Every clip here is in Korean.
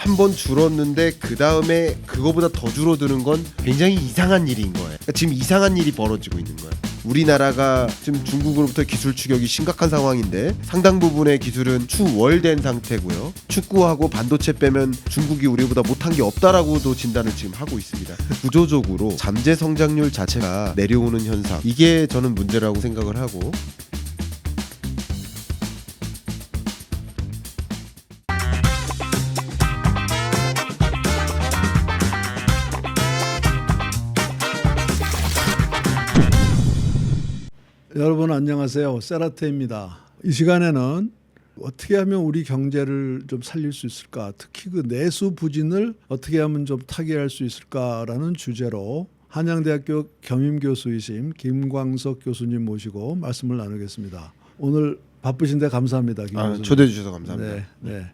한 번 줄었는데 그 다음에 그거보다 더 줄어드는 건 굉장히 이상한 일인 거예요. 그러니까 지금 이상한 일이 벌어지고 있는 거예요. 우리나라가 지금 중국으로부터 기술 추격이 심각한 상황인데 상당 부분의 기술은 추월된 상태고요. 축구하고 반도체 빼면 중국이 우리보다 못한 게 없다라고도 진단을 지금 하고 있습니다. 구조적으로 잠재 성장률 자체가 내려오는 현상, 이게 저는 문제라고 생각을 하고, 여러분 안녕하세요. 세라테입니다. 이 시간에는 어떻게 하면 우리 경제를 좀 살릴 수 있을까, 특히 그 내수 부진을 어떻게 하면 좀 타개할 수 있을까라는 주제로 한양대학교 겸임교수이신 김광석 교수님 모시고 말씀을 나누겠습니다. 오늘 바쁘신데 감사합니다. 김 교수님. 초대해 주셔서 감사합니다. 네.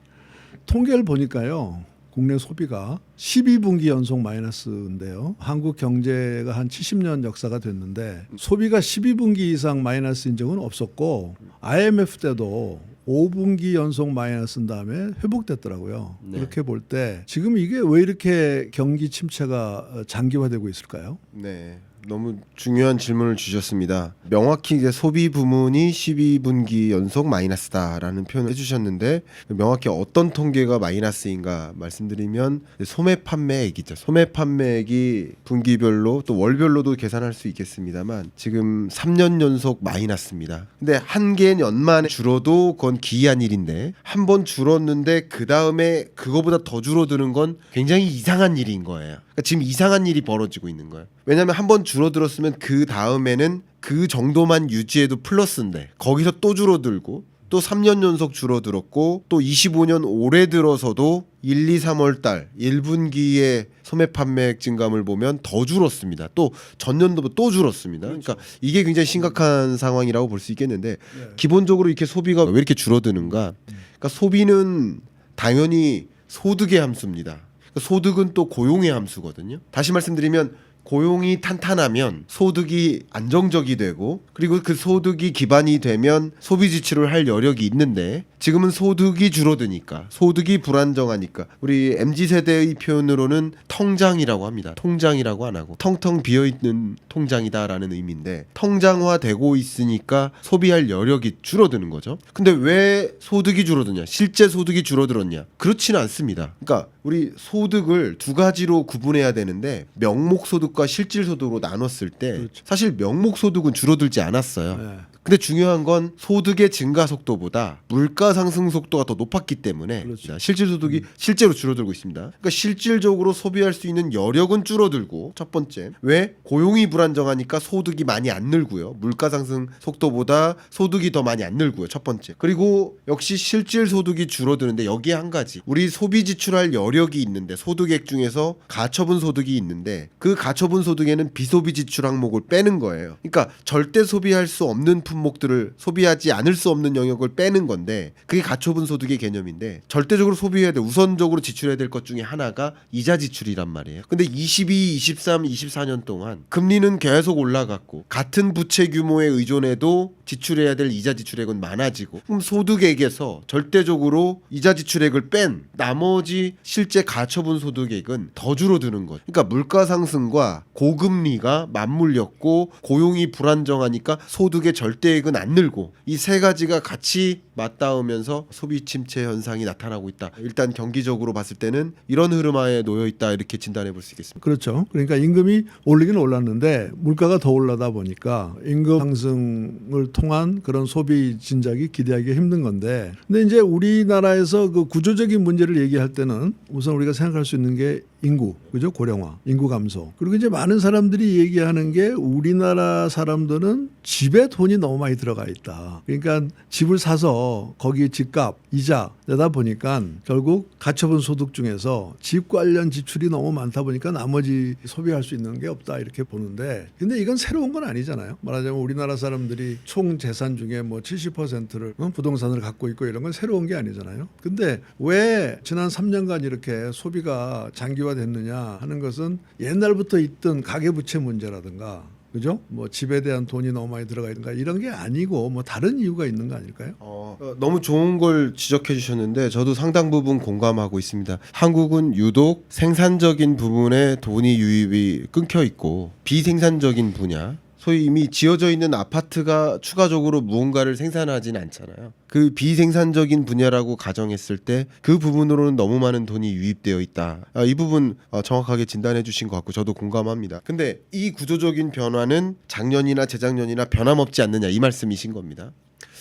통계를 보니까요, 국내 소비가 12분기 연속 마이너스인데요. 한국 경제가 한 70년 역사가 됐는데 소비가 12분기 이상 마이너스인 적은 없었고, IMF 때도 5분기 연속 마이너스인 다음에 회복됐더라고요. 네. 그렇게 볼 때 지금 이게 왜 이렇게 경기 침체가 장기화되고 있을까요? 네, 너무 중요한 질문을 주셨습니다. 명확히 이제 소비 부문이 12분기 연속 마이너스다라는 표현을 해주셨는데, 명확히 어떤 통계가 마이너스인가 말씀드리면 소매 판매액이죠. 소매 판매액이 분기별로 또 월별로도 계산할 수 있겠습니다만 지금 3년 연속 마이너스입니다. 근데 한 개 연만에 줄어도 그건 기이한 일인데, 한 번 줄었는데 그 다음에 그거보다 더 줄어드는 건 굉장히 이상한 일인 거예요. 그러니까 지금 이상한 일이 벌어지고 있는 거예요. 왜냐하면 한 번 줄어들었으면 그 다음에는 그 정도만 유지해도 플러스인데 거기서 또 줄어들고, 또 3년 연속 줄어들었고, 또 25년 올해 들어서도 1, 2, 3월 달 1분기에 소매 판매액 증감을 보면 더 줄었습니다. 또 전년도보다 또 줄었습니다. 그러니까 이게 굉장히 심각한 상황이라고 볼 수 있겠는데, 기본적으로 이렇게 소비가 왜 이렇게 줄어드는가? 그러니까 소비는 당연히 소득의 함수입니다. 그러니까 소득은 또 고용의 함수거든요. 다시 말씀드리면 고용이 탄탄하면 소득이 안정적이 되고, 그리고 그 소득이 기반이 되면 소비 지출을 할 여력이 있는데, 지금은 소득이 줄어드니까, 소득이 불안정하니까 우리 MZ세대의 표현으로는 통장이라고 합니다. 통장이라고 안 하고 텅텅 비어있는 통장이다라는 의미인데, 통장화되고 있으니까 소비할 여력이 줄어드는 거죠. 근데 왜 소득이 줄어드냐? 실제 소득이 줄어들었냐? 그렇지는 않습니다. 그러니까 우리 소득을 두 가지로 구분해야 되는데, 명목소득과 실질소득으로 나눴을 때 그렇죠. 사실 명목소득은 줄어들지 않았어요. 네. 근데 중요한 건 소득의 증가 속도보다 물가 상승 속도가 더 높았기 때문에, 그렇죠. 실질 소득이 실제로 줄어들고 있습니다. 그러니까 실질적으로 소비할 수 있는 여력은 줄어들고, 첫 번째, 왜? 고용이 불안정하니까 소득이 많이 안 늘고요. 물가 상승 속도보다 소득이 더 많이 안 늘고요. 첫 번째. 그리고 역시 실질 소득이 줄어드는데, 여기에 한 가지, 우리 소비 지출할 여력이 있는데, 소득액 중에서 가처분 소득이 있는데, 그 가처분 소득에는 비소비 지출 항목을 빼는 거예요. 그러니까 절대 소비할 수 없는 품목들을, 소비하지 않을 수 없는 영역을 빼는 건데, 그게 가처분 소득의 개념인데, 절대적으로 소비해야 돼, 우선적으로 지출해야 될 것 중에 하나가 이자 지출이란 말이에요. 근데 22, 23, 24년 동안 금리는 계속 올라갔고, 같은 부채 규모에 의존해도 지출해야 될 이자 지출액은 많아지고, 그럼 소득액에서 절대적으로 이자 지출액을 뺀 나머지 실제 가처분 소득액은 더 줄어드는 거죠. 그러니까 물가 상승과 고금리가 맞물렸고, 고용이 불안정하니까 소득의 절대액은 안 늘고, 이 세 가지가 같이 맞닿으면서 소비 침체 현상이 나타나고 있다. 일단 경기적으로 봤을 때는 이런 흐름하에 놓여 있다, 이렇게 진단해 볼 수 있겠습니다. 그렇죠. 그러니까 임금이 올리긴 올랐는데 물가가 더 올라다 보니까 임금 상승을 통한 그런 소비 진작이 기대하기 힘든 건데, 근데 이제 우리나라에서 그 구조적인 문제를 얘기할 때는 우선 우리가 생각할 수 있는 게 인구, 그죠? 고령화, 인구 감소. 그리고 이제 많은 사람들이 얘기하는 게, 우리나라 사람들은 집에 돈이 너무 많이 들어가 있다. 그러니까 집을 사서 거기에 집값, 이자 내다 보니까 결국 가처분 소득 중에서 집 관련 지출이 너무 많다 보니까 나머지 소비할 수 있는 게 없다, 이렇게 보는데, 근데 이건 새로운 건 아니잖아요. 말하자면 우리나라 사람들이 총 재산 중에 뭐 70%를 부동산을 갖고 있고, 이런 건 새로운 게 아니잖아요. 근데 왜 지난 3년간 이렇게 소비가 장기화됐느냐 하는 것은 옛날부터 있던 가계부채 문제라든가, 그죠? 뭐 집에 대한 돈이 너무 많이 들어가 있는가 이런 게 아니고 뭐 다른 이유가 있는 거 아닐까요? 너무 좋은 걸 지적해 주셨는데 저도 상당 부분 공감하고 있습니다. 한국은 유독 생산적인 부분에 돈이 유입이 끊겨 있고 비생산적인 분야, 소위 이미 지어져 있는 아파트가 추가적으로 무언가를 생산하진 않잖아요. 그 비생산적인 분야라고 가정했을 때 그 부분으로는 너무 많은 돈이 유입되어 있다. 이 부분 정확하게 진단해 주신 것 같고 저도 공감합니다. 근데 이 구조적인 변화는 작년이나 재작년이나 변함없지 않느냐 이 말씀이신 겁니다.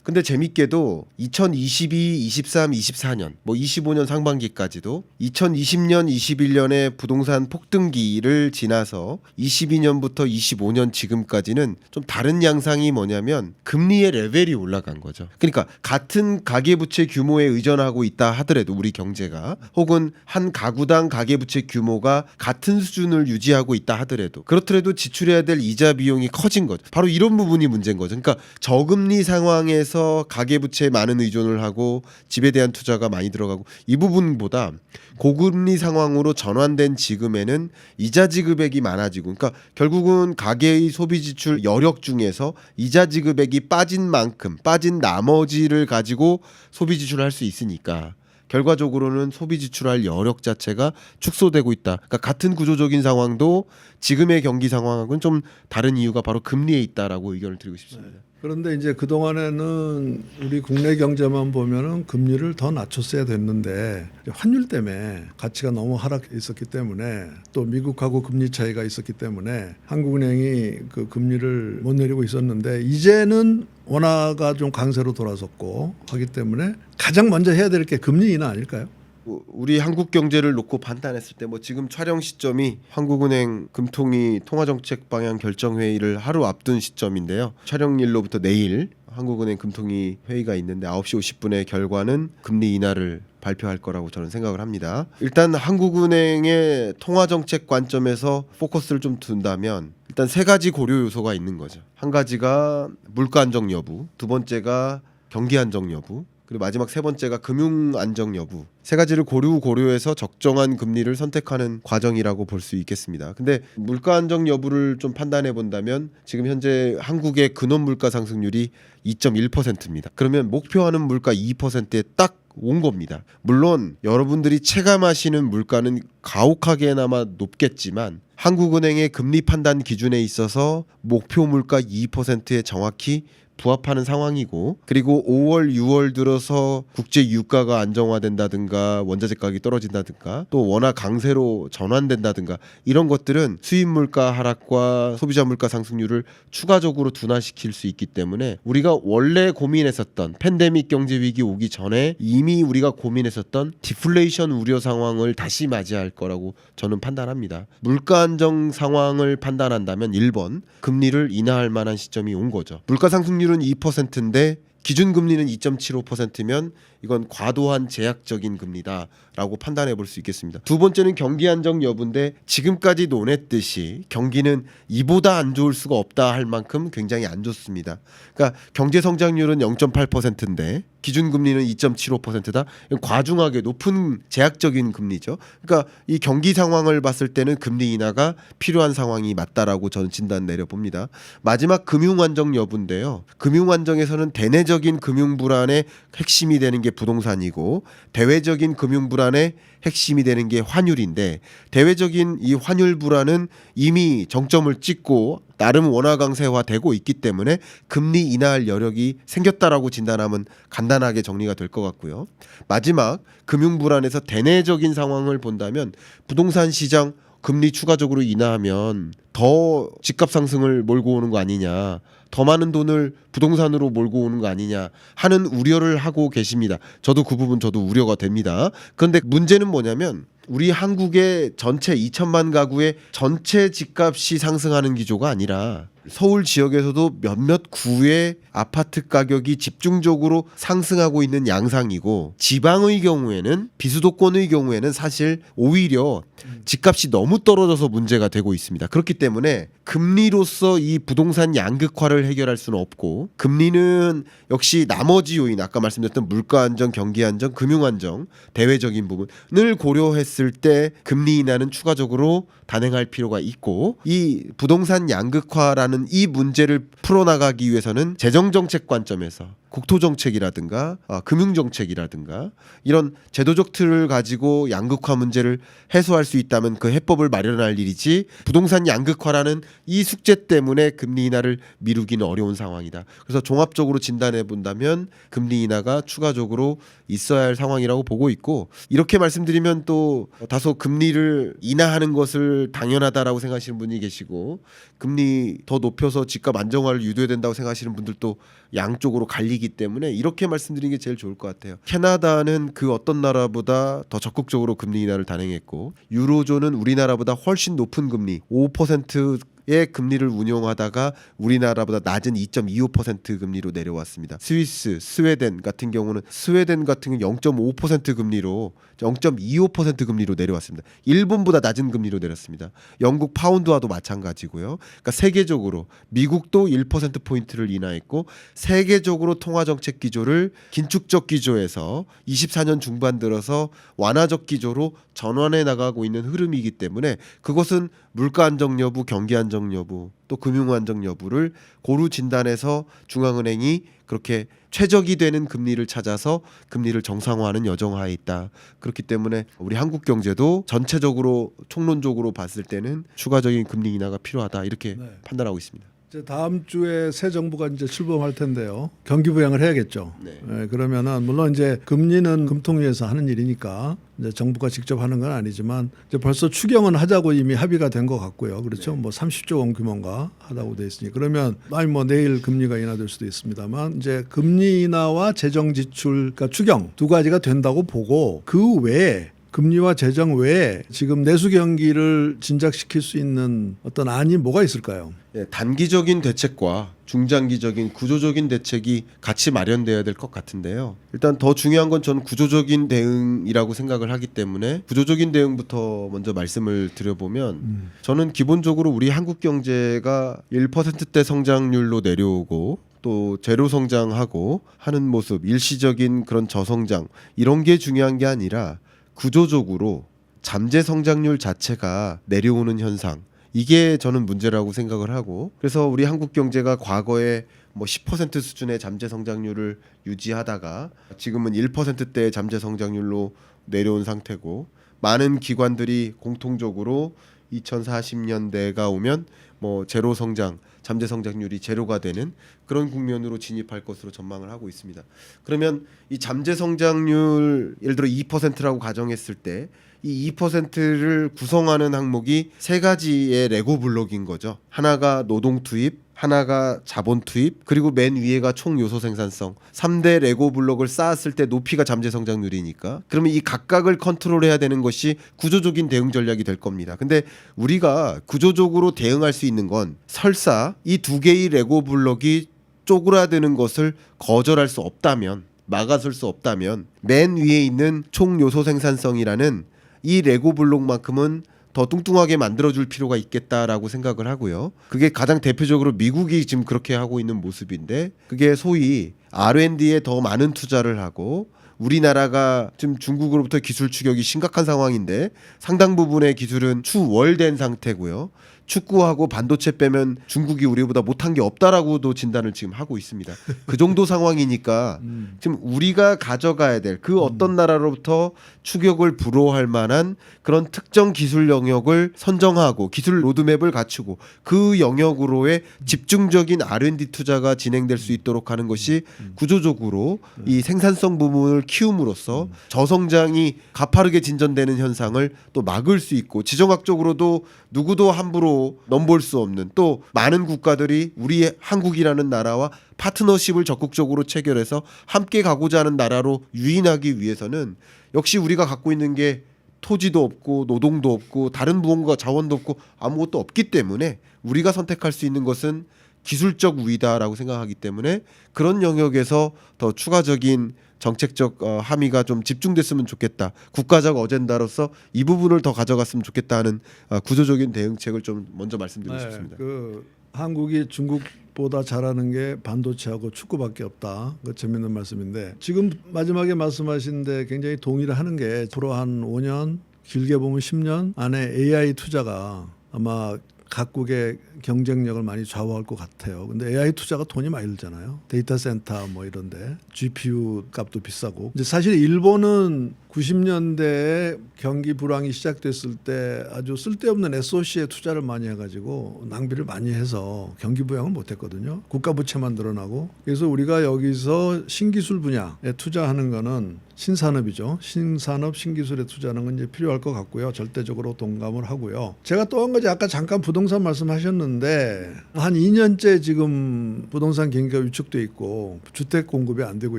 근데 재밌게도 2022, 23, 24년, 뭐 25년 상반기까지도 2020년, 21년의 부동산 폭등기를 지나서 22년부터 25년 지금까지는 좀 다른 양상이 뭐냐면 금리의 레벨이 올라간 거죠. 그러니까 같은 가계부채 규모에 의존하고 있다 하더라도 우리 경제가 혹은 한 가구당 가계부채 규모가 같은 수준을 유지하고 있다 하더라도 그렇더라도 지출해야 될 이자 비용이 커진 거죠. 바로 이런 부분이 문제인 거죠. 그러니까 저금리 상황에서 가계부채에 많은 의존을 하고 집에 대한 투자가 많이 들어가고 이 부분보다 고금리 상황으로 전환된 지금에는 이자 지급액이 많아지고 그러니까 결국은 가계의 소비 지출 여력 중에서 이자 지급액이 빠진 만큼 빠진 나머지를 가지고 소비 지출을 할 수 있으니까 결과적으로는 소비 지출할 여력 자체가 축소되고 있다. 그러니까 같은 구조적인 상황도 지금의 경기 상황하고는 좀 다른 이유가 바로 금리에 있다라고 의견을 드리고 싶습니다. 그런데 이제 그 동안에는 우리 국내 경제만 보면은 금리를 더 낮췄어야 됐는데 환율 때문에 가치가 너무 하락했었기 때문에 또 미국하고 금리 차이가 있었기 때문에 한국은행이 그 금리를 못 내리고 있었는데 이제는 원화가 좀 강세로 돌아섰고 하기 때문에 가장 먼저 해야 될 게 금리 인하 아닐까요? 우리 한국 경제를 놓고 판단했을 때 뭐 지금 촬영 시점이 한국은행 금통위 통화정책 방향 결정 회의를 하루 앞둔 시점인데요. 촬영일로부터 내일 한국은행 금통위 회의가 있는데 9시 50분에 결과는 금리 인하를 발표할 거라고 저는 생각을 합니다. 일단 한국은행의 통화정책 관점에서 포커스를 좀 둔다면 일단 세 가지 고려 요소가 있는 거죠. 한 가지가 물가 안정 여부, 두 번째가 경기 안정 여부, 그리고 마지막 세 번째가 금융 안정 여부. 세 가지를 고려해서 적정한 금리를 선택하는 과정이라고 볼 수 있겠습니다. 근데 물가 안정 여부를 좀 판단해 본다면 지금 현재 한국의 근원 물가 상승률이 2.1%입니다. 그러면 목표하는 물가 2%에 딱 온 겁니다. 물론 여러분들이 체감하시는 물가는 가혹하게나마 높겠지만 한국은행의 금리 판단 기준에 있어서 목표 물가 2%에 정확히 부합하는 상황이고 그리고 5월, 6월 들어서 국제 유가가 안정화된다든가 원자재 가격이 떨어진다든가 또 워낙 강세로 전환된다든가 이런 것들은 수입 물가 하락과 소비자 물가 상승률을 추가적으로 둔화시킬 수 있기 때문에 우리가 원래 고민했었던 팬데믹 경제 위기 오기 전에 이미 우리가 고민했었던 디플레이션 우려 상황을 다시 맞이할 거라고 저는 판단합니다. 물가 안정 상황을 판단한다면 1번 금리를 인하할 만한 시점이 온 거죠. 물가 상승률 은 2%인데 기준금리는 2.75%면 이건 과도한 제약적인 금리다라고 판단해 볼 수 있겠습니다. 두 번째는 경기 안정 여부인데 지금까지 논했듯이 경기는 이보다 안 좋을 수가 없다 할 만큼 굉장히 안 좋습니다. 그러니까 경제 성장률은 0.8%인데 기준금리는 2.75%다. 과중하게 높은 제약적인 금리죠. 그러니까 이 경기 상황을 봤을 때는 금리 인하가 필요한 상황이 맞다라고 저는 진단 내려봅니다. 마지막 금융 안정 여부인데요. 금융 안정에서는 대내적인 금융 불안의 핵심이 되는 게 부동산이고 대외적인 금융 불안의 핵심이 되는 게 환율인데 대외적인 이 환율 불안은 이미 정점을 찍고 나름 원화 강세화되고 있기 때문에 금리 인하할 여력이 생겼다라고 진단하면 간단하게 정리가 될 것 같고요. 마지막 금융 불안에서 대내적인 상황을 본다면 부동산 시장 금리 추가적으로 인하하면 더 집값 상승을 몰고 오는 거 아니냐, 더 많은 돈을 부동산으로 몰고 오는 거 아니냐 하는 우려를 하고 계십니다. 저도 그 부분 우려가 됩니다. 그런데 문제는 뭐냐면 우리 한국의 전체 2천만 가구의 전체 집값이 상승하는 기조가 아니라 서울 지역에서도 몇몇 구의 아파트 가격이 집중적으로 상승하고 있는 양상이고 지방의 경우에는 비수도권의 경우에는 사실 오히려 집값이 너무 떨어져서 문제가 되고 있습니다. 그렇기 때문에 금리로서 이 부동산 양극화를 해결할 수는 없고 금리는 역시 나머지 요인 아까 말씀드렸던 물가 안정, 경기 안정, 금융 안정 대외적인 부분을 고려했을 때 금리 인하는 추가적으로 단행할 필요가 있고 이 부동산 양극화라는 하는 이 문제를 풀어나가기 위해서는 재정정책 관점에서 국토정책이라든가 금융정책이라든가 이런 제도적 틀을 가지고 양극화 문제를 해소할 수 있다면 그 해법을 마련할 일이지, 부동산 양극화라는 이 숙제 때문에 금리 인하를 미루기는 어려운 상황이다. 그래서 종합적으로 진단해 본다면 금리 인하가 추가적으로 있어야 할 상황이라고 보고 있고, 이렇게 말씀드리면 또 다소 금리를 인하하는 것을 당연하다라고 생각하시는 분이 계시고, 금리 더 높여서 집값 안정화를 유도해야 된다고 생각하시는 분들도 양쪽으로 갈리기 때문에 이렇게 말씀드리는 게 제일 좋을 것 같아요. 캐나다는 그 어떤 나라보다 더 적극적으로 금리 인하를 단행했고, 유로존은 우리나라보다 훨씬 높은 금리 5%의 금리를 운용하다가 우리나라보다 낮은 2.25% 금리로 내려왔습니다. 스웨덴 같은 경우는 0.5% 금리로 0.25% 금리로 내려왔습니다. 일본보다 낮은 금리로 내렸습니다. 영국 파운드와도 마찬가지고요. 그러니까 세계적으로 미국도 1%포인트를 인하했고, 세계적으로 통화정책 기조를 긴축적 기조에서 24년 중반 들어서 완화적 기조로 전환해 나가고 있는 흐름이기 때문에, 그것은 물가 안정 여부, 경기 안정 여부, 또 금융 안정 여부를 고루 진단해서 중앙은행이 그렇게 최적이 되는 금리를 찾아서 금리를 정상화하는 여정하에 있다. 그렇기 때문에 우리 한국 경제도 전체적으로 총론적으로 봤을 때는 추가적인 금리 인하가 필요하다, 이렇게 네. 판단하고 있습니다. 이제 다음 주에 새 정부가 이제 출범할 텐데요. 경기 부양을 해야겠죠. 네. 그러면은 물론 이제 금리는 금통위에서 하는 일이니까 이제 정부가 직접 하는 건 아니지만 이제 벌써 추경은 하자고 이미 합의가 된 것 같고요. 그렇죠. 네. 뭐 30조 원 규모인가 하다고 돼 있으니, 그러면 뭐 내일 금리가 인하될 수도 있습니다만, 이제 금리 인하와 재정 지출, 그러니까 추경 두 가지가 된다고 보고, 그 외에 금리와 재정 외에 지금 내수 경기를 진작시킬 수 있는 어떤 안이 뭐가 있을까요? 예, 단기적인 대책과 중장기적인 구조적인 대책이 같이 마련돼야 될 것 같은데요. 일단 더 중요한 건 전 구조적인 대응이라고 생각을 하기 때문에 구조적인 대응부터 먼저 말씀을 드려보면, 저는 기본적으로 우리 한국 경제가 1%대 성장률로 내려오고 또 제로 성장하고 하는 모습, 일시적인 그런 저성장, 이런 게 중요한 게 아니라 구조적으로 잠재 성장률 자체가 내려오는 현상, 이게 저는 문제라고 생각을 하고, 그래서 우리 한국 경제가 과거에 뭐 10% 수준의 잠재 성장률을 유지하다가 지금은 1%대의 잠재 성장률로 내려온 상태고, 많은 기관들이 공통적으로 2040년대가 오면 뭐 제로 성장, 잠재 성장률이 제로가 되는 그런 국면으로 진입할 것으로 전망을 하고 있습니다. 그러면 이 잠재 성장률, 예를 들어 2%라고 가정했을 때 이 2%를 구성하는 항목이 세 가지의 레고 블록인 거죠. 하나가 노동 투입, 하나가 자본 투입, 그리고 맨 위에가 총 요소 생산성. 3대 레고 블록을 쌓았을 때 높이가 잠재 성장률이니까, 그러면 이 각각을 컨트롤해야 되는 것이 구조적인 대응 전략이 될 겁니다. 근데 우리가 구조적으로 대응할 수 있는 건 설사 이 두 개의 레고 블록이 쪼그라드는 것을 거절할 수 없다면, 막아설 수 없다면, 맨 위에 있는 총 요소 생산성이라는 이 레고 블록만큼은 더 뚱뚱하게 만들어줄 필요가 있겠다라고 생각을 하고요. 그게 가장 대표적으로 미국이 지금 그렇게 하고 있는 모습인데, 그게 소위 R&D에 더 많은 투자를 하고, 우리나라가 지금 중국으로부터 기술 추격이 심각한 상황인데 상당 부분의 기술은 추월된 상태고요. 축구하고 반도체 빼면 중국이 우리보다 못한 게 없다라고도 진단을 지금 하고 있습니다. 그 정도 상황이니까 지금 우리가 가져가야 될 그 어떤 나라로부터 추격을 불허할 만한 그런 특정 기술 영역을 선정하고 기술 로드맵을 갖추고 그 영역으로의 집중적인 R&D 투자가 진행될 수 있도록 하는 것이 구조적으로 이 생산성 부분을 키움으로써 저성장이 가파르게 진전되는 현상을 또 막을 수 있고, 지정학적으로도 누구도 함부로 넘볼 수 없는, 또 많은 국가들이 우리 한국이라는 나라와 파트너십을 적극적으로 체결해서 함께 가고자 하는 나라로 유인하기 위해서는 역시 우리가 갖고 있는 게 토지도 없고 노동도 없고 다른 무언가 자원도 없고 아무것도 없기 때문에 우리가 선택할 수 있는 것은 기술적 우위다라고 생각하기 때문에 그런 영역에서 더 추가적인 정책적 함의가 좀 집중됐으면 좋겠다. 국가적 어젠다로서 이 부분을 더 가져갔으면 좋겠다 하는 구조적인 대응책을 좀 먼저 말씀드리고 싶습니다. 그 한국이 중국보다 잘하는 게 반도체하고 축구밖에 없다. 그 재밌는 말씀인데, 지금 마지막에 말씀하신데 굉장히 동의를 하는 게 앞으로 한 5년, 길게 보면 10년 안에 AI 투자가 아마 각국의 경쟁력을 많이 좌우할 것 같아요. 근데 AI 투자가 돈이 많이 들잖아요. 데이터 센터 뭐 이런데 GPU 값도 비싸고. 이제 사실 일본은 90년대에 경기 불황이 시작됐을 때 아주 쓸데없는 SOC에 투자를 많이 해가지고 낭비를 많이 해서 경기 부양을 못했거든요. 국가 부채만 늘어나고. 그래서 우리가 여기서 신기술 분야에 투자하는 거는 신산업이죠. 신산업, 신기술에 투자하는 건 이제 필요할 것 같고요. 절대적으로 동감을 하고요. 제가 또 한 가지 아까 잠깐 부동산 말씀하셨는데 한 2년째 지금 부동산 경기가 위축돼 있고 주택 공급이 안 되고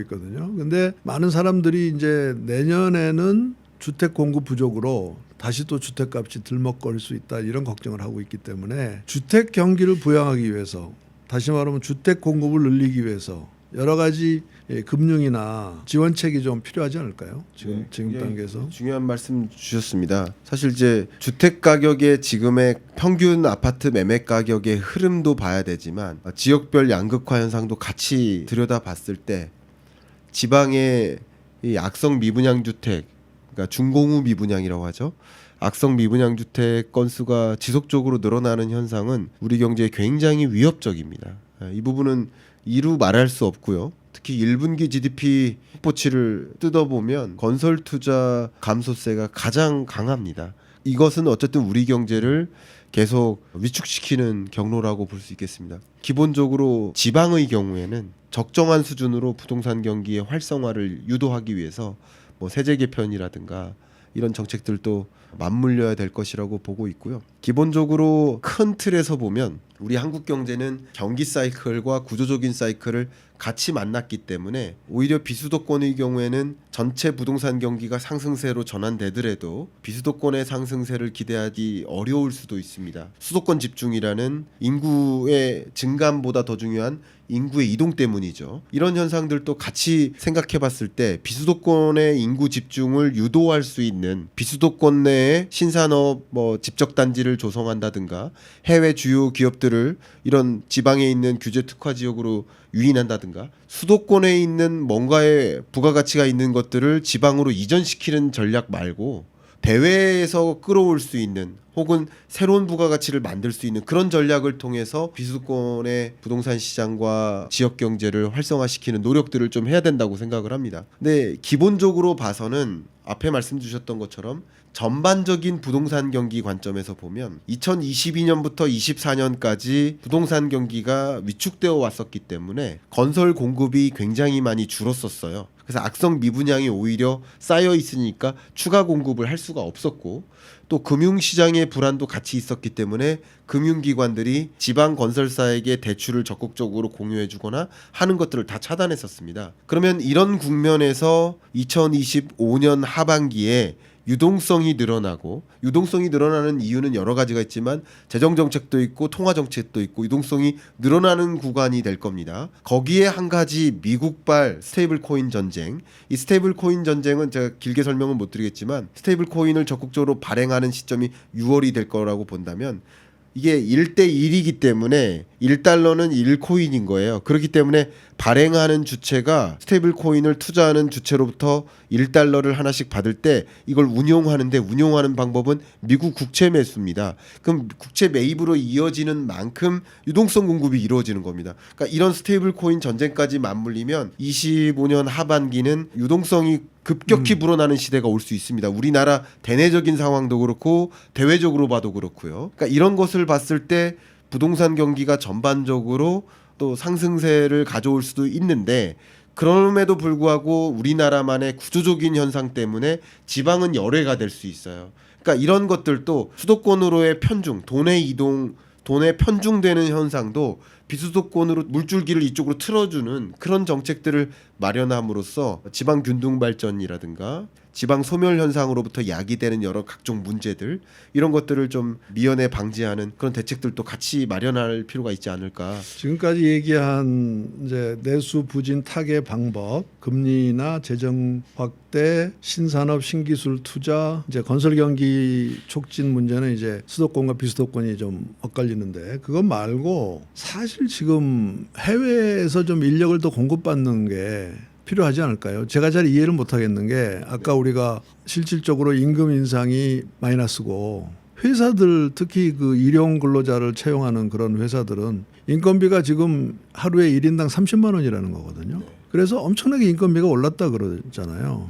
있거든요. 근데 많은 사람들이 이제 내년에는 주택 공급 부족으로 다시 또 주택값이 들먹거릴 수 있다 이런 걱정을 하고 있기 때문에 주택 경기를 부양하기 위해서 다시 말하면 주택 공급을 늘리기 위해서 여러 가지 금융이나 지원책이 좀 필요하지 않을까요? 지금 단계에서 중요한 말씀 주셨습니다. 사실 이제 주택 가격의 지금의 평균 아파트 매매 가격의 흐름도 봐야 되지만 지역별 양극화 현상도 같이 들여다봤을 때 지방의 이 악성 미분양 주택, 그러니까 중공후 미분양이라고 하죠. 악성 미분양 주택 건수가 지속적으로 늘어나는 현상은 우리 경제에 굉장히 위협적입니다. 이 부분은 이루 말할 수 없고요. 특히 1분기 GDP 확보치를 뜯어보면 건설 투자 감소세가 가장 강합니다. 이것은 어쨌든 우리 경제를 계속 위축시키는 경로라고 볼 수 있겠습니다. 기본적으로 지방의 경우에는 적정한 수준으로 부동산 경기의 활성화를 유도하기 위해서 뭐 세제 개편이라든가 이런 정책들도 맞물려야 될 것이라고 보고 있고요. 기본적으로 큰 틀에서 보면 우리 한국 경제는 경기 사이클과 구조적인 사이클을 같이 만났기 때문에 오히려 비수도권의 경우에는 전체 부동산 경기가 상승세로 전환되더라도 비수도권의 상승세를 기대하기 어려울 수도 있습니다. 수도권 집중이라는 인구의 증감보다 더 중요한 인구의 이동 때문이죠. 이런 현상들도 같이 생각해 봤을 때 비수도권의 인구 집중을 유도할 수 있는 비수도권 내에 신산업 집적단지를 조성한다든가 해외 주요 기업들을 이런 지방에 있는 규제 특화 지역으로 유인한다든가 수도권에 있는 뭔가의 부가가치가 있는 것들을 지방으로 이전시키는 전략 말고 대외에서 끌어올 수 있는 혹은 새로운 부가가치를 만들 수 있는 그런 전략을 통해서 비수도권의 부동산 시장과 지역 경제를 활성화시키는 노력들을 좀 해야 된다고 생각을 합니다. 근데 기본적으로 봐서는 앞에 말씀 주셨던 것처럼 전반적인 부동산 경기 관점에서 보면 2022년부터 24년까지 부동산 경기가 위축되어 왔었기 때문에 건설 공급이 굉장히 많이 줄었었어요. 그래서 악성 미분양이 오히려 쌓여 있으니까 추가 공급을 할 수가 없었고 또 금융시장의 불안도 같이 있었기 때문에 금융기관들이 지방 건설사에게 대출을 적극적으로 공유해주거나 하는 것들을 다 차단했었습니다. 그러면 이런 국면에서 2025년 하반기에 유동성이 늘어나고 유동성이 늘어나는 이유는 여러 가지가 있지만 재정정책도 있고 통화정책도 있고 유동성이 늘어나는 구간이 될 겁니다. 거기에 한 가지 미국발 스테이블 코인 전쟁, 이 스테이블 코인 전쟁은 제가 길게 설명은 못 드리겠지만 스테이블 코인을 적극적으로 발행하는 시점이 6월이 될 거라고 본다면 이게 1대1이기 때문에 1달러는 1코인인 거예요. 그렇기 때문에 발행하는 주체가 스테이블 코인을 투자하는 주체로부터 1달러를 하나씩 받을 때 이걸 운용하는 방법은 미국 국채 매수입니다. 그럼 국채 매입으로 이어지는 만큼 유동성 공급이 이루어지는 겁니다. 그러니까 이런 스테이블 코인 전쟁까지 맞물리면 25년 하반기는 유동성이 급격히 불어나는 시대가 올 수 있습니다. 우리나라 대내적인 상황도 그렇고 대외적으로 봐도 그렇고요. 그러니까 이런 것을 봤을 때 부동산 경기가 전반적으로 또 상승세를 가져올 수도 있는데 그럼에도 불구하고 우리나라만의 구조적인 현상 때문에 지방은 열애가 될 수 있어요. 그러니까 이런 것들도 수도권으로의 편중, 돈의 편중되는 현상도 비수도권으로 물줄기를 이쪽으로 틀어주는 그런 정책들을 마련함으로써 지방 균등 발전이라든가 지방 소멸 현상으로부터 야기되는 여러 각종 문제들 이런 것들을 좀 미연에 방지하는 그런 대책들도 같이 마련할 필요가 있지 않을까. 지금까지 얘기한 이제 내수 부진 타개 방법, 금리나 재정 확대, 신산업 신기술 투자, 이제 건설 경기 촉진 문제는 이제 수도권과 비수도권이 좀 엇갈리는데 그것 말고 사실 지금 해외에서 좀 인력을 더 공급받는 게 필요하지 않을까요? 제가 잘 이해를 못 하겠는 게 아까 우리가 실질적으로 임금 인상이 마이너스고 회사들 특히 그 일용 근로자를 채용하는 그런 회사들은 인건비가 지금 하루에 1인당 30만 원이라는 거거든요. 그래서 엄청나게 인건비가 올랐다 그러잖아요.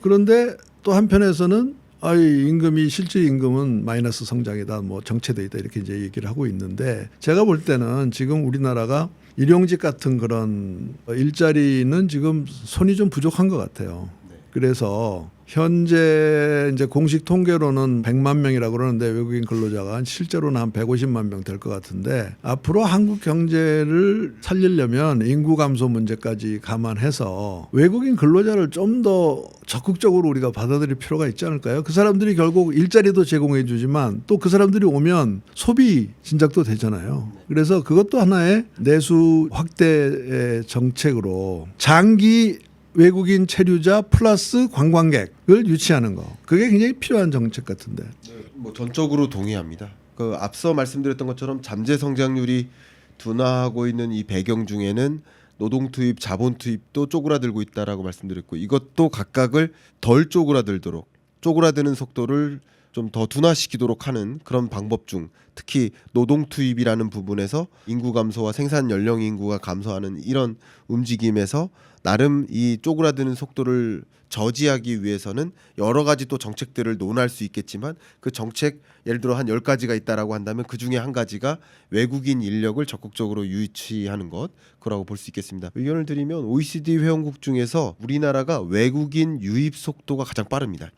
그런데 또 한편에서는 임금이 실질 임금은 마이너스 성장이다, 뭐 정체돼 있다 이렇게 이제 얘기를 하고 있는데 제가 볼 때는 지금 우리나라가 일용직 같은 그런 일자리는 지금 손이 좀 부족한 것 같아요. 그래서 현재 이제 공식 통계로는 100만 명이라고 그러는데 외국인 근로자가 실제로는 한 150만 명 될 것 같은데 앞으로 한국 경제를 살리려면 인구 감소 문제까지 감안해서 외국인 근로자를 좀 더 적극적으로 우리가 받아들일 필요가 있지 않을까요? 그 사람들이 결국 일자리도 제공해 주지만 또 그 사람들이 오면 소비 진작도 되잖아요. 그래서 그것도 하나의 내수 확대의 정책으로 장기 외국인 체류자 플러스 관광객을 유치하는 거. 그게 굉장히 필요한 정책 같은데. 뭐 전적으로 동의합니다. 그 앞서 말씀드렸던 것처럼 잠재 성장률이 둔화하고 있는 이 배경 중에는 노동 투입, 자본 투입도 쪼그라들고 있다라고 말씀드렸고 이것도 각각을 덜 쪼그라들도록 쪼그라드는 속도를 좀 더 둔화시키도록 하는 그런 방법 중 특히 노동 투입이라는 부분에서 인구 감소와 생산 연령 인구가 감소하는 이런 움직임에서 나름 이 쪼그라드는 속도를 저지하기 위해서는 여러 가지 또 정책들을 논할 수 있겠지만 그 정책 예를 들어 한 10가지가 있다라고 한다면 그중에 한 가지가 외국인 인력을 적극적으로 유치하는 것 그라고 볼 수 있겠습니다. 의견을 드리면 OECD 회원국 중에서 우리나라가 외국인 유입 속도가 가장 빠릅니다.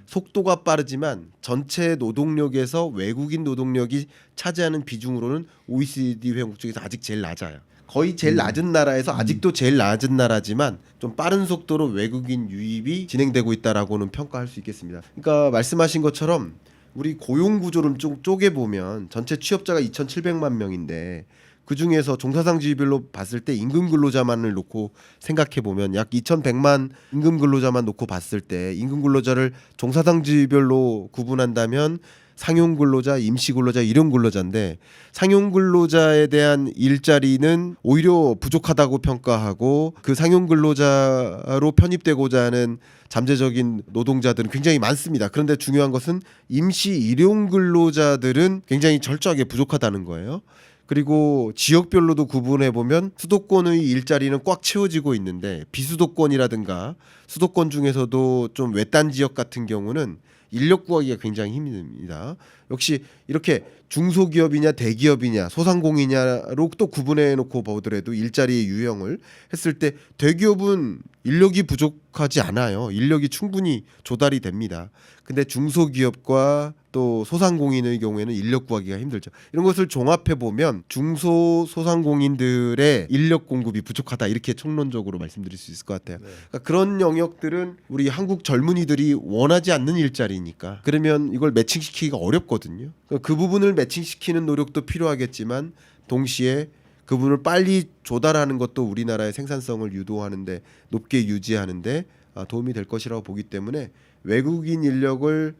속도가 빠르지만 전체 노동력에서 외국인 노동력이 차지하는 비중으로는 OECD 회원국 중에서 아직 제일 낮아요. 거의 제일 낮은 나라에서 아직도 제일 낮은 나라지만 좀 빠른 속도로 외국인 유입이 진행되고 있다라고는 평가할 수 있겠습니다. 그러니까 말씀하신 것처럼 우리 고용 구조를 좀 쪼개 보면 전체 취업자가 2,700만 명인데 그 중에서 종사상지별로 봤을 때 임금 근로자만을 놓고 생각해 보면 약 2,100만 임금 근로자만 놓고 봤을 때 임금 근로자를 종사상지별로 구분한다면 상용 근로자, 임시 근로자, 일용 근로자인데 상용 근로자에 대한 일자리는 오히려 부족하다고 평가하고 그 상용 근로자로 편입되고자 하는 잠재적인 노동자들은 굉장히 많습니다. 그런데 중요한 것은 임시 일용 근로자들은 굉장히 철저하게 부족하다는 거예요. 그리고 지역별로도 구분해 보면 수도권의 일자리는 꽉 채워지고 있는데 비수도권이라든가 수도권 중에서도 좀 외딴 지역 같은 경우는 인력 구하기가 굉장히 힘듭니다. 역시 이렇게 중소기업이냐 대기업이냐 소상공인이냐로 또 구분해 놓고 보더라도 일자리의 유형을 했을 때 대기업은 인력이 부족하지 않아요. 인력이 충분히 조달이 됩니다. 근데 중소기업과 또 소상공인의 경우에는 인력 구하기가 힘들죠. 이런 것을 종합해 보면 중소소상공인들의 인력 공급이 부족하다 이렇게 총론적으로 말씀드릴 수 있을 것 같아요. 그러니까 그런 영역들은 우리 한국 젊은이들이 원하지 않는 일자리니까 그러면 이걸 매칭시키기가 어렵거든요. 그러니까 그 부분을 매칭시키는 노력도 필요하겠지만 동시에 그 부분을 빨리 조달하는 것도 우리나라의 생산성을 유도하는데 높게 유지하는데 도움이 될 것이라고 보기 때문에 외국인 인력을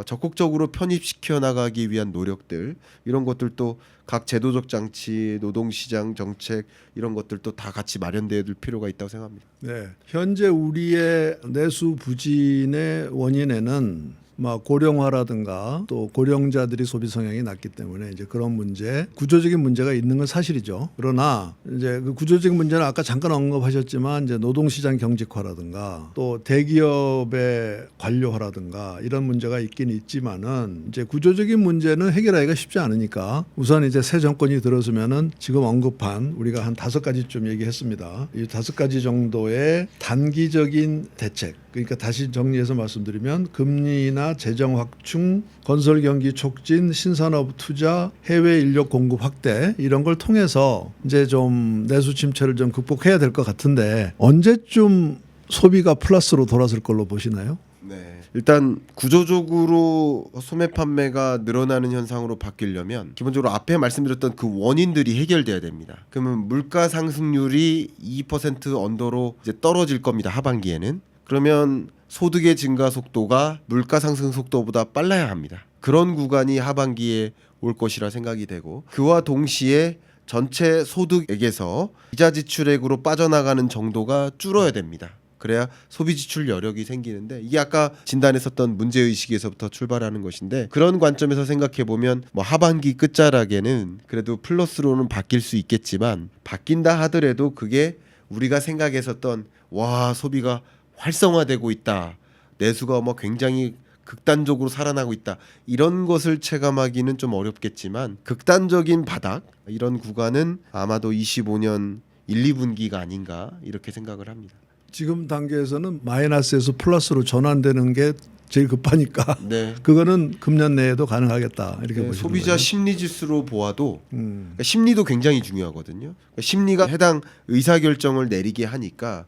적극적으로 편입시켜 나가기 위한 노력들 이런 것들도 각 제도적 장치, 노동시장 정책 이런 것들도 다 같이 마련돼야 될 필요가 있다고 생각합니다. 네, 현재 우리의 내수 부진의 원인에는 고령화라든가 또 고령자들이 소비 성향이 낮기 때문에 이제 그런 문제, 구조적인 문제가 있는 건 사실이죠. 그러나 이제 그 구조적인 문제는 아까 잠깐 언급하셨지만 이제 노동시장 경직화라든가 또 대기업의 관료화라든가 이런 문제가 있긴 있지만은 이제 구조적인 문제는 해결하기가 쉽지 않으니까 우선 이제 새 정권이 들어서면은 지금 언급한 우리가 한 5가지쯤 얘기했습니다. 이 5가지 정도의 단기적인 대책. 그러니까 다시 정리해서 말씀드리면 금리나 재정 확충, 건설 경기 촉진, 신산업 투자, 해외 인력 공급 확대 이런 걸 통해서 이제 좀 내수 침체를 좀 극복해야 될 것 같은데 언제쯤 소비가 플러스로 돌아설 걸로 보시나요? 네. 일단 구조적으로 소매 판매가 늘어나는 현상으로 바뀌려면 기본적으로 앞에 말씀드렸던 그 원인들이 해결돼야 됩니다. 그러면 물가 상승률이 2% 언더로 이제 떨어질 겁니다. 하반기에는. 그러면 소득의 증가 속도가 물가 상승 속도보다 빨라야 합니다. 그런 구간이 하반기에 올 것이라 생각이 되고 그와 동시에 전체 소득액에서 이자 지출액으로 빠져나가는 정도가 줄어야 됩니다. 그래야 소비 지출 여력이 생기는데 이게 아까 진단했었던 문제 의식에서부터 출발하는 것인데 그런 관점에서 생각해 보면 뭐 하반기 끝자락에는 그래도 플러스로는 바뀔 수 있겠지만 바뀐다 하더라도 그게 우리가 생각했었던 와 소비가 활성화되고 있다. 내수가 뭐 굉장히 극단적으로 살아나고 있다. 이런 것을 체감하기는 좀 어렵겠지만 극단적인 바닥 이런 구간은 아마도 25년 1, 2분기가 아닌가 이렇게 생각을 합니다. 지금 단계에서는 마이너스에서 플러스로 전환되는 게 제일 급하니까 네. 그거는 금년 내에도 가능하겠다 이렇게 네, 보시는 소비자 거예요. 심리 지수로 보아도 그러니까 심리도 굉장히 중요하거든요. 그러니까 심리가 해당 의사 결정을 내리게 하니까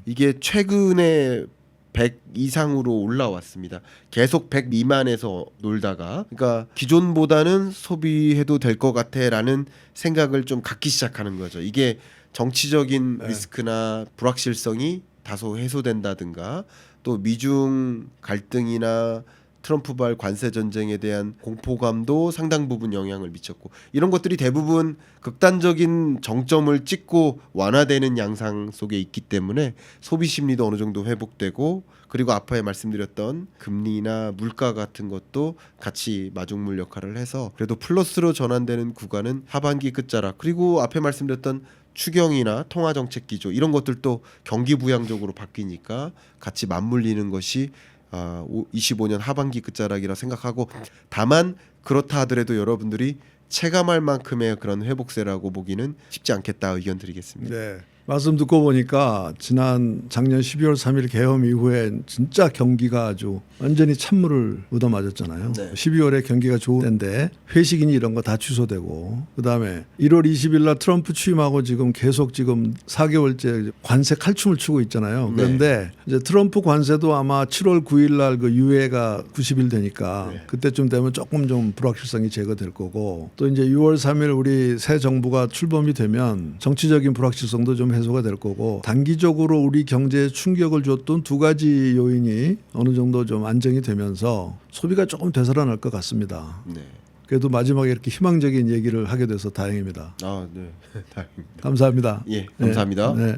이게 최근에 100 이상으로 올라왔습니다. 계속 100 미만에서 놀다가 그러니까 기존보다는 소비해도 될 것 같아라는 생각을 좀 갖기 시작하는 거죠. 이게 정치적인 리스크나 불확실성이 다소 해소된다든가 또 미중 갈등이나 트럼프발 관세 전쟁에 대한 공포감도 상당 부분 영향을 미쳤고 이런 것들이 대부분 극단적인 정점을 찍고 완화되는 양상 속에 있기 때문에 소비 심리도 어느 정도 회복되고 그리고 앞에 말씀드렸던 금리나 물가 같은 것도 같이 마중물 역할을 해서 그래도 플러스로 전환되는 구간은 하반기 끝자락 그리고 앞에 말씀드렸던 추경이나 통화정책 기조 이런 것들도 경기 부양적으로 바뀌니까 같이 맞물리는 것이 25년 하반기 끝자락이라 생각하고 다만 그렇다 하더라도 여러분들이 체감할 만큼의 그런 회복세라고 보기는 쉽지 않겠다 의견 드리겠습니다. 네. 말씀 듣고 보니까 작년 12월 3일 계엄 이후에 진짜 경기가 아주 완전히 찬물을 얻어맞았잖아요. 네. 12월에 경기가 좋은 때인데 회식이니 이런 거 다 취소되고 그다음에 1월 20일 날 트럼프 취임하고 지금 지금 4개월째 관세 칼춤을 추고 있잖아요. 그런데 이제 트럼프 관세도 아마 7월 9일 날 그 유예가 90일 되니까 그때쯤 되면 조금 좀 불확실성이 제거될 거고 또 이제 6월 3일 우리 새 정부가 출범이 되면 정치적인 불확실성도 좀 해소가 될 거고 단기적으로 우리 경제에 충격을 줬던 두 가지 요인이 어느 정도 좀 안정이 되면서 소비가 조금 되살아날 것 같습니다. 네. 그래도 마지막에 이렇게 희망적인 얘기를 하게 돼서 다행입니다. 네. 다행입니다. 감사합니다. 예, 감사합니다. 네.